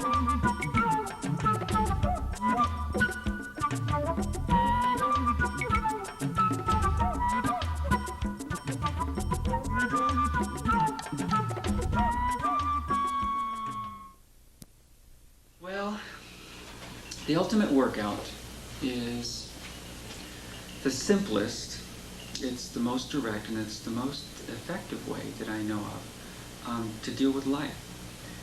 Well, the ultimate workout is the simplest, it's the most direct, and it's the most effective way that I know of to deal with life.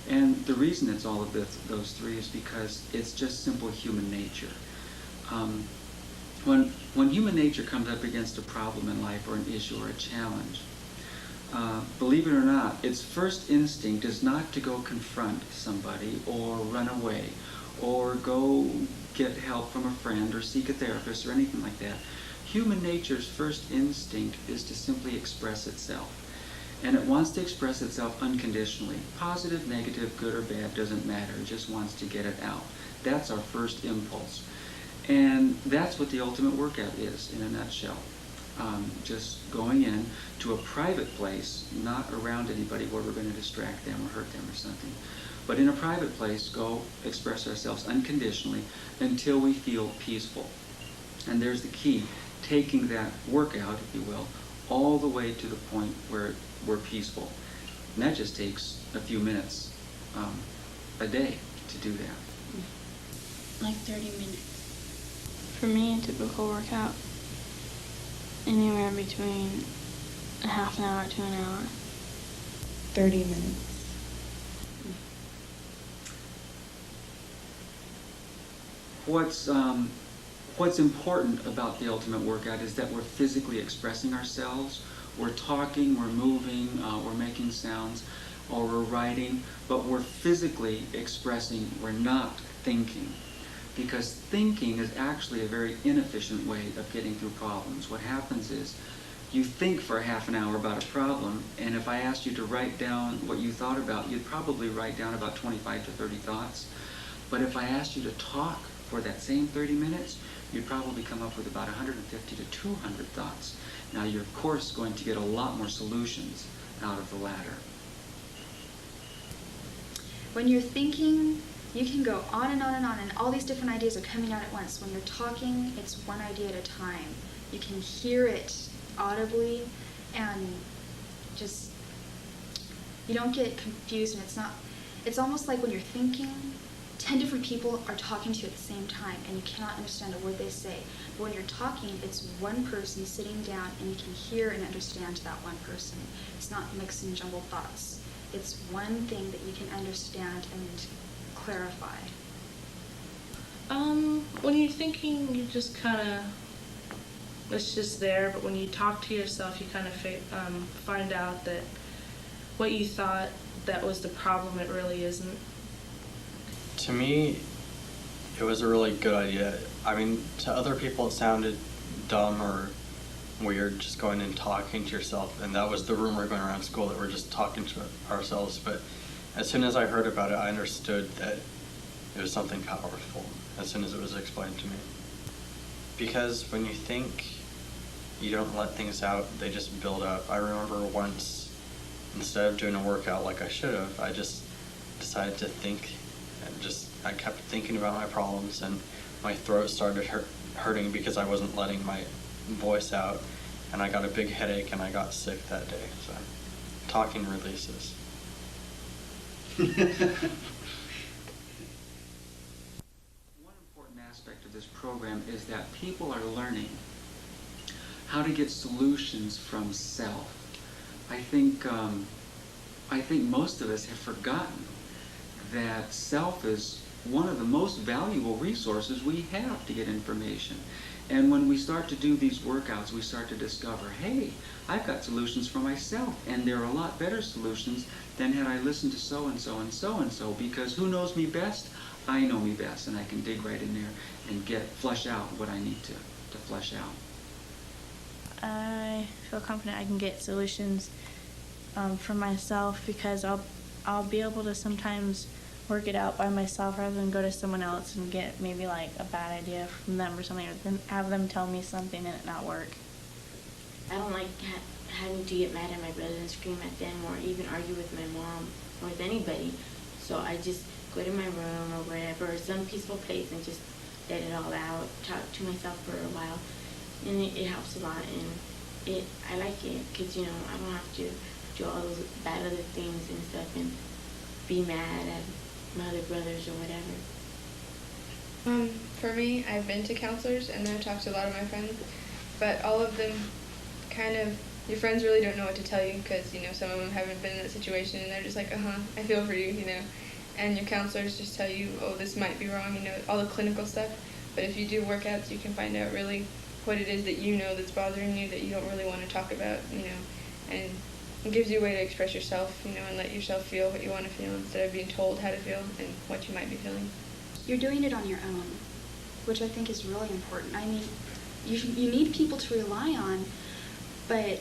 And the reason it's all of those three is because it's just simple human nature. When human nature comes up against a problem in life or an issue or a challenge, believe it or not, its first instinct is not to go confront somebody or run away or go get help from a friend or seek a therapist or anything like that. Human nature's first instinct is to simply express itself. And it wants to express itself unconditionally. Positive, negative, good or bad, doesn't matter. It just wants to get it out. That's our first impulse. And that's what the ultimate workout is in a nutshell. Just going in to a private place, not around anybody where we're going to distract them or hurt them or something. But in a private place, go express ourselves unconditionally until we feel peaceful. And there's the key, taking that workout, if you will, all the way to the point where we're peaceful. And that just takes a few minutes a day to do that. Like 30 minutes. For me, a typical workout, anywhere between a half an hour to an hour. 30 minutes. What's important about the ultimate workout is that we're physically expressing ourselves. We're talking, we're moving, we're making sounds, or we're writing, but we're physically expressing, we're not thinking. Because thinking is actually a very inefficient way of getting through problems. What happens is you think for a half an hour about a problem, and if I asked you to write down what you thought about, you'd probably write down about 25 to 30 thoughts. But if I asked you to talk for that same 30 minutes, you'd probably come up with about 150 to 200 thoughts. Now you're of course going to get a lot more solutions out of the latter. When you're thinking, you can go on and on and on, and all these different ideas are coming out at once. When you're talking, it's one idea at a time. You can hear it audibly, and just, you don't get confused, and it's almost like when you're thinking, 10 different people are talking to you at the same time, and you cannot understand a word they say. But when you're talking, it's one person sitting down, and you can hear and understand that one person. It's not mixed and jumbled thoughts. It's one thing that you can understand and clarify. When you're thinking, you just kind of, it's just there, but when you talk to yourself, you kind of find out that what you thought that was the problem, it really isn't. To me, it was a really good idea. I mean, to other people it sounded dumb or weird, just going and talking to yourself, and that was the rumor going around school, that we're just talking to ourselves. But as soon as I heard about it, I understood that it was something powerful as soon as it was explained to me. Because when you think, you don't let things out, they just build up. I remember once, instead of doing a workout like I should have, I just decided to think, and I kept thinking about my problems, and my throat started hurting because I wasn't letting my voice out, and I got a big headache and I got sick that day. So talking releases. One important aspect of this program is that people are learning how to get solutions from self. I think most of us have forgotten that self is one of the most valuable resources we have to get information. And when we start to do these workouts, we start to discover, hey, I've got solutions for myself, and they're a lot better solutions than had I listened to so-and-so and so-and-so, because who knows me best? I know me best, and I can dig right in there and flush out what I need to flush out. I feel confident I can get solutions for myself, because I'll be able to sometimes work it out by myself rather than go to someone else and get maybe like a bad idea from them or something, or then have them tell me something and it not work. I don't like having to get mad at my brother and scream at them or even argue with my mom or with anybody. So I just go to my room or whatever, or some peaceful place and just let it all out, talk to myself for a while. And it helps a lot, and I like it because, you know, I don't have to do all those bad other things and stuff and be mad at my other brothers or whatever. For me, I've been to counselors and I've talked to a lot of my friends, but all of them kind of, your friends really don't know what to tell you because, you know, some of them haven't been in that situation and they're just like, I feel for you, you know. And your counselors just tell you, oh, this might be wrong, you know, all the clinical stuff. But if you do workouts, you can find out really what it is that you know that's bothering you that you don't really want to talk about, you know. And it gives you a way to express yourself, you know, and let yourself feel what you want to feel instead of being told how to feel and what you might be feeling. You're doing it on your own, which I think is really important. I mean, you need people to rely on, but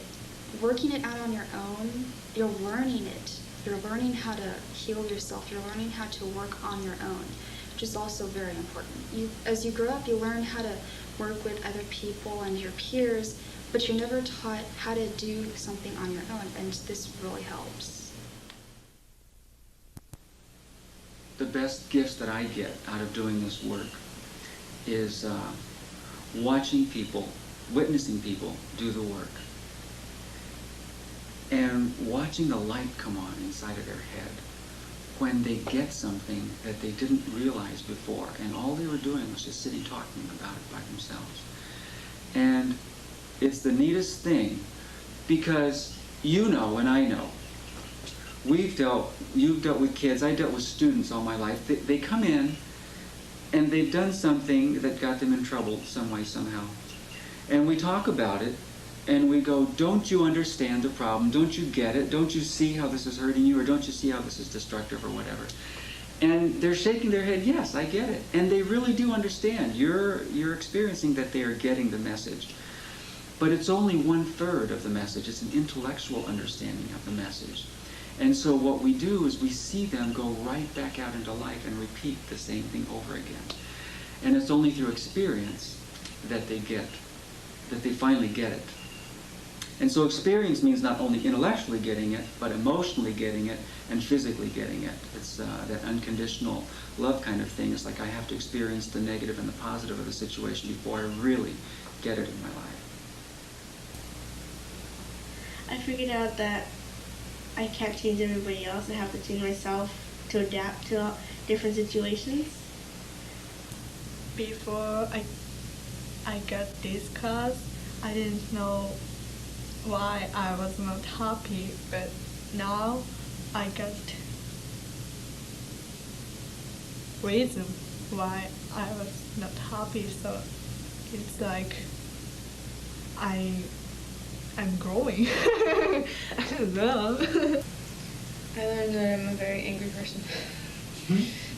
working it out on your own, you're learning it. You're learning how to heal yourself. You're learning how to work on your own, which is also very important. As you grow up, you learn how to work with other people and your peers, but you're never taught how to do something on your own, and this really helps. The best gifts that I get out of doing this work is watching people, witnessing people do the work, and watching the light come on inside of their head when they get something that they didn't realize before, and all they were doing was just sitting talking about it by themselves. And it's the neatest thing, because you know and I know, you've dealt with kids, I dealt with students all my life. They come in and they've done something that got them in trouble some way, somehow. And we talk about it and we go, don't you understand the problem? Don't you get it? Don't you see how this is hurting you? Or don't you see how this is destructive or whatever? And they're shaking their head, yes, I get it. And they really do understand. You're experiencing that they are getting the message. But it's only 1/3 of the message. It's an intellectual understanding of the message. And so what we do is we see them go right back out into life and repeat the same thing over again. And it's only through experience that they finally get it. And so experience means not only intellectually getting it, but emotionally getting it and physically getting it. It's that unconditional love kind of thing. It's like I have to experience the negative and the positive of the situation before I really get it in my life. I figured out that I can't change everybody else. I have to change myself to adapt to different situations. Before I got this class, I didn't know why I was not happy, but now I got reason why I was not happy. So it's like I'm growing. I don't know. I learned that I'm a very angry person.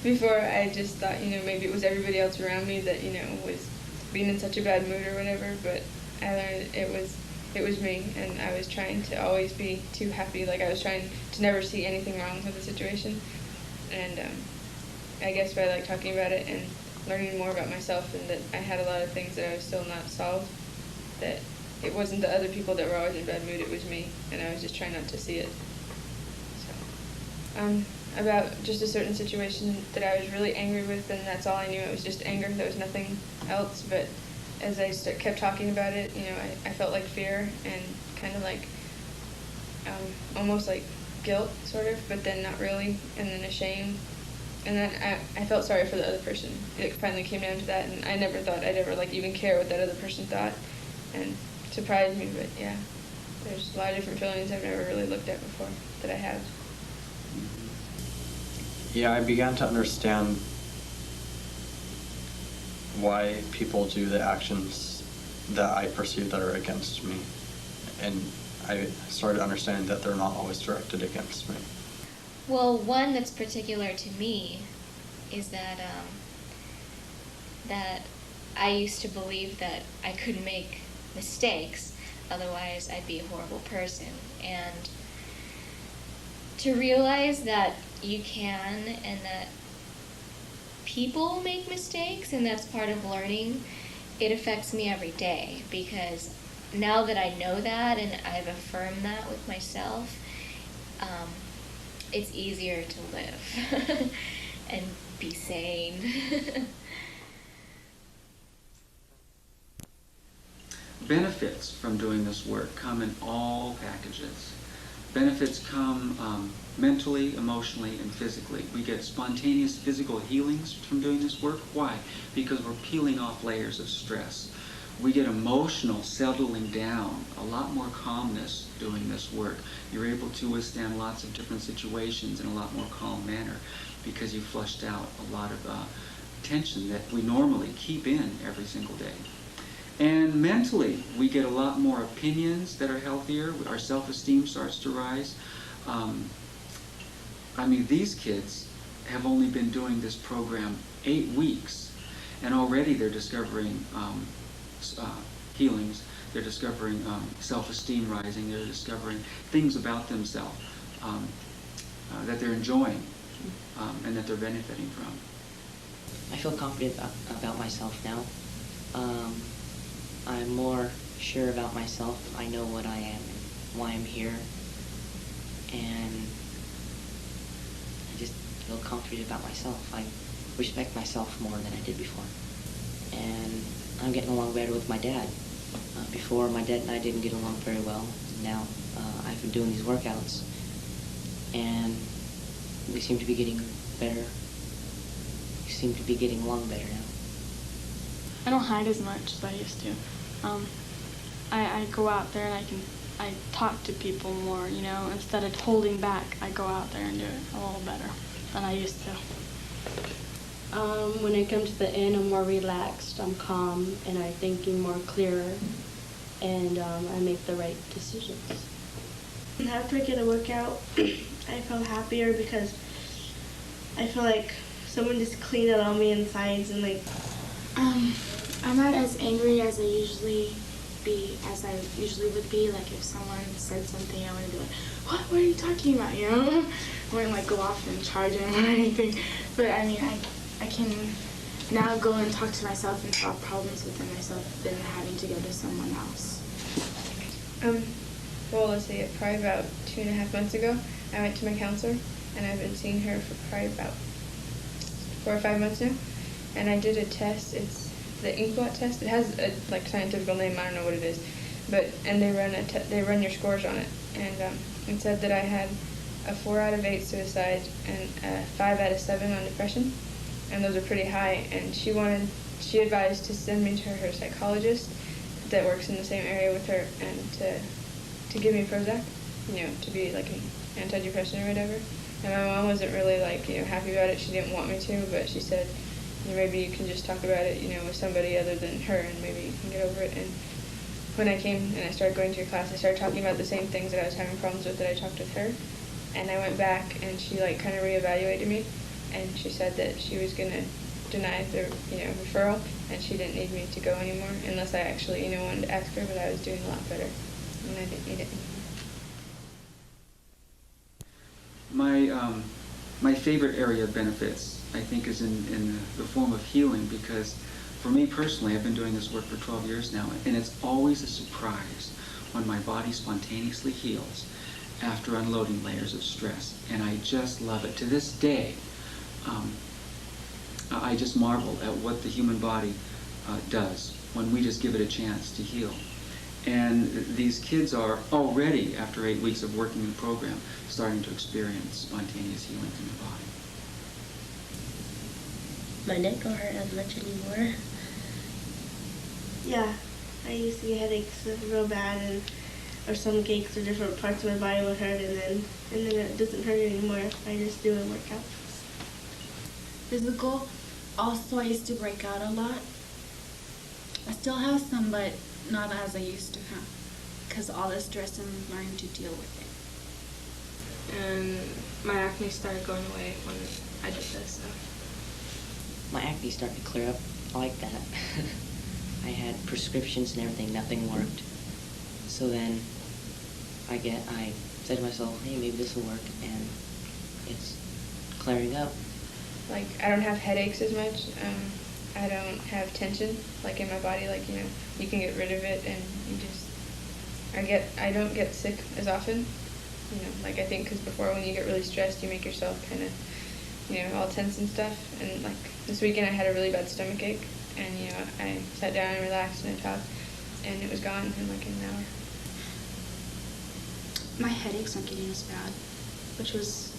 Before, I just thought, you know, maybe it was everybody else around me that, you know, was being in such a bad mood or whatever, but I learned it was me, and I was trying to always be too happy. Like, I was trying to never see anything wrong with the situation. And I guess by, like, talking about it and learning more about myself, and that I had a lot of things that I was still not solved, that it wasn't the other people that were always in a bad mood, it was me, and I was just trying not to see it. So, about just a certain situation that I was really angry with, and that's all I knew. It was just anger. There was nothing else. But as I kept talking about it, you know, I felt like fear and kind of like almost like guilt, sort of, but then not really, and then ashamed. And then I felt sorry for the other person. It finally came down to that, and I never thought I'd ever like even care what that other person thought, and it surprised me. But yeah, there's a lot of different feelings I've never really looked at before that I have. Yeah, I began to understand why people do the actions that I perceive that are against me. And I started understanding that they're not always directed against me. Well, one that's particular to me is that that I used to believe that I couldn't make mistakes, otherwise I'd be a horrible person. And to realize that you can, and that people make mistakes, and that's part of learning, it affects me every day, because now that I know that and I've affirmed that with myself, it's easier to live. and be sane. Benefits from doing this work come in all packages. Benefits come mentally, emotionally, and physically. We get spontaneous physical healings from doing this work. Why? Because we're peeling off layers of stress. We get emotional settling down, a lot more calmness doing this work. You're able to withstand lots of different situations in a lot more calm manner because you flushed out a lot of tension that we normally keep in every single day. And mentally, we get a lot more opinions that are healthier. Our self-esteem starts to rise. I mean, these kids have only been doing this program 8 weeks, and already they're discovering healings. They're discovering self-esteem rising. They're discovering things about themselves that they're enjoying and that they're benefiting from. I feel confident about myself now. I'm more sure about myself. I know what I am and why I'm here. And I just feel confident about myself. I respect myself more than I did before. And I'm getting along better with my dad. Before, my dad and I didn't get along very well. Now, I've been doing these workouts, and we seem to be getting better. We seem to be getting along better now. I don't hide as much as I used to. I go out there and I talk to people more, you know, instead of holding back. I go out there and do it a little better than I used to. When it comes to the end, I'm more relaxed, I'm calm, and I'm thinking more clearer, and I make the right decisions. After I get a workout, I feel happier because I feel like someone just cleaned out all my insides and like. I'm not as angry as I usually would be. Like if someone said something, I wouldn't be like, what are you talking about, you know? I wouldn't like go off and charge him or anything. But I mean, I can now go and talk to myself and solve problems within myself than having to go to someone else. Well, let's see, probably about 2.5 months ago, I went to my counselor, and I've been seeing her for probably about 4 or 5 months now. And I did a test. It's the inkblot test. It has a scientific name. I don't know what it is, and they run your scores on it. And it said that I had a 4 out of 8 suicide and a 5 out of 7 on depression, and those are pretty high. And she advised to send me to her psychologist that works in the same area with her, and to give me Prozac, you know, to be like an antidepressant or whatever. And my mom wasn't really happy about it. She didn't want me to, but she said, maybe you can just talk about it, with somebody other than her, and maybe you can get over it. And when I came and I started going to your class, I started talking about the same things that I was having problems with that I talked with her. And I went back, and she kind of reevaluated me, and she said that she was gonna deny the referral, and she didn't need me to go anymore unless I actually wanted to ask her. But I was doing a lot better, and I didn't need it anymore. My favorite area of benefits, I think, is in the form of healing, because for me personally, I've been doing this work for 12 years now, and it's always a surprise when my body spontaneously heals after unloading layers of stress, and I just love it. To this day, I just marvel at what the human body does when we just give it a chance to heal. And these kids are already, after 8 weeks of working in the program, starting to experience spontaneous healing in their body. My neck don't hurt as much anymore. Yeah, I used to get headaches real bad, or some aches or different parts of my body would hurt, and then it doesn't hurt anymore if I just do a workout. Physical, also I used to break out a lot. I still have some, but not as I used to have, because all the stress and learning to deal with it. And my acne started going away when I did this. So. My acne started to clear up like that. I had prescriptions and everything, nothing worked. So then I said to myself, hey, maybe this will work, and it's clearing up. I don't have headaches as much. I don't have tension in my body. You can get rid of it, and I don't get sick as often. I think because before, when you get really stressed, you make yourself kind of all tense and stuff. And like this weekend I had a really bad stomach ache, and I sat down and relaxed and I talked, and it was gone in like an hour. My headaches aren't getting as bad, which was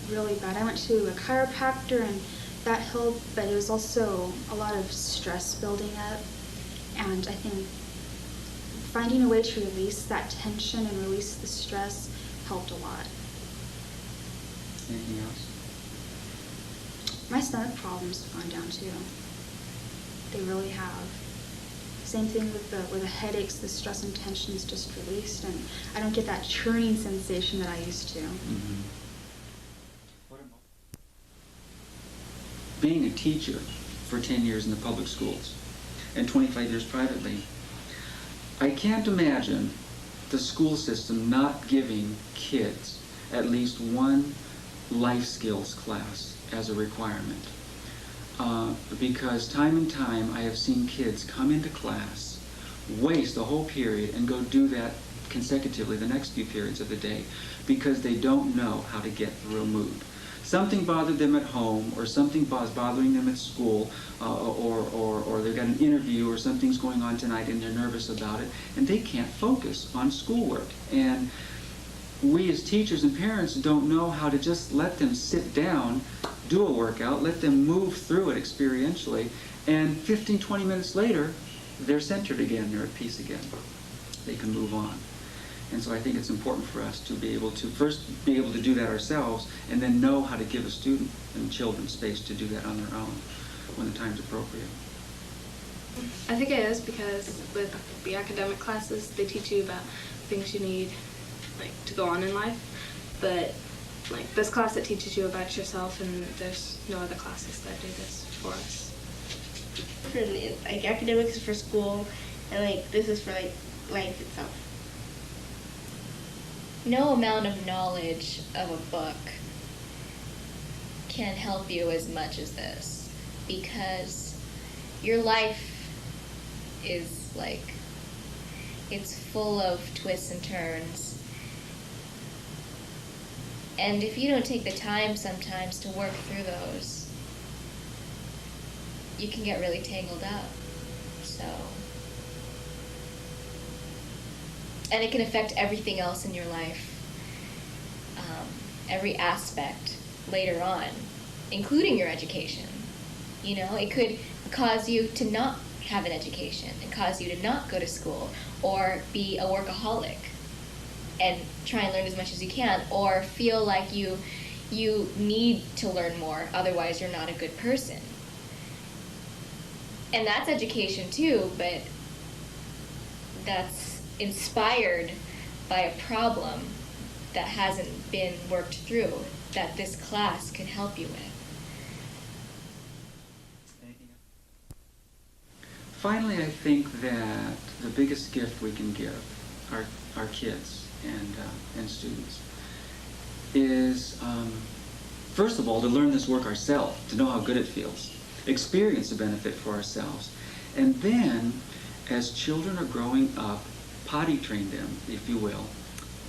really bad. I went to a chiropractor and that helped, but it was also a lot of stress building up, and I think finding a way to release that tension and release the stress helped a lot. Anything else? My stomach problems have gone down too. They really have. Same thing with the headaches, the stress and tension is just released, and I don't get that churning sensation that I used to. Mm-hmm. Being a teacher for 10 years in the public schools and 25 years privately, I can't imagine the school system not giving kids at least one life skills class as a requirement. Because time and time I have seen kids come into class, waste a whole period, and go do that consecutively the next few periods of the day because they don't know how to get through a mood. Something bothered them at home, or something bothering them at school, or they've got an interview, or something's going on tonight and they're nervous about it, and they can't focus on schoolwork. And we as teachers and parents don't know how to just let them sit down, do a workout, let them move through it experientially, and 15, 20 minutes later, they're centered again, they're at peace again. They can move on. And so I think it's important for us to be able to first be able to do that ourselves, and then know how to give a student and children space to do that on their own when the time's appropriate. I think it is because with the academic classes, they teach you about things you need to go on in life, but this class, it teaches you about yourself, and there's no other classes that do this for us. Academics is for school, and this is for life itself. No amount of knowledge of a book can help you as much as this, because your life is it's full of twists and turns. And if you don't take the time sometimes to work through those, you can get really tangled up. And it can affect everything else in your life, every aspect later on, including your education. It could cause you to not have an education and cause you to not go to school, or be a workaholic and try and learn as much as you can, or feel like you need to learn more, otherwise you're not a good person. And that's education too, but that's inspired by a problem that hasn't been worked through, that this class can help you with. Finally, I think that the biggest gift we can give our kids and students is, first of all, to learn this work ourselves, to know how good it feels, experience the benefit for ourselves, and then, as children are growing up, potty train them, if you will,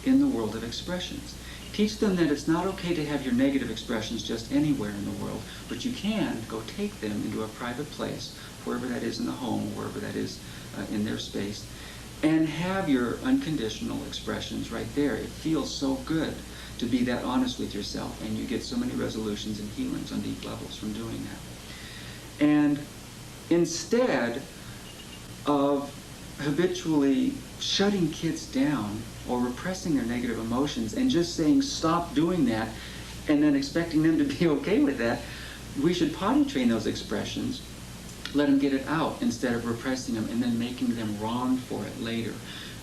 in the world of expressions. Teach them that it's not okay to have your negative expressions just anywhere in the world, but you can go take them into a private place, wherever that is in the home, wherever that is in their space, and have your unconditional expressions right there. It feels so good to be that honest with yourself, and you get so many resolutions and healings on deep levels from doing that. And instead of habitually shutting kids down or repressing their negative emotions and just saying stop doing that and then expecting them to be okay with that, we should potty train those expressions, let them get it out instead of repressing them and then making them wrong for it later,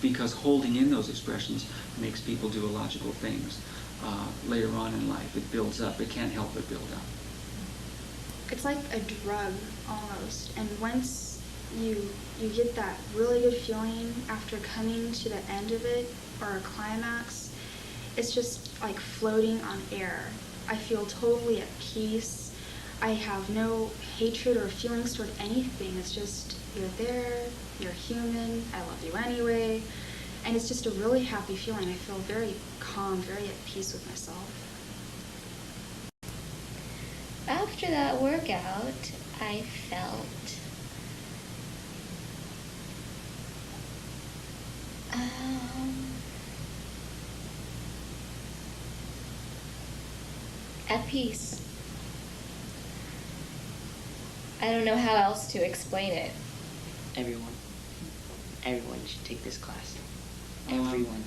because holding in those expressions makes people do illogical things later on in life. It builds up. It can't help but build up. It's like a drug almost, and once you get that really good feeling after coming to the end of it, or a climax, it's just like floating on air. I feel totally at peace. I have no hatred or feelings toward anything. It's just, you're there, you're human, I love you anyway, and it's just a really happy feeling. I feel very calm, very at peace with myself. after that workout, I felt at peace. I don't know how else to explain it. Everyone should take this class. Everyone.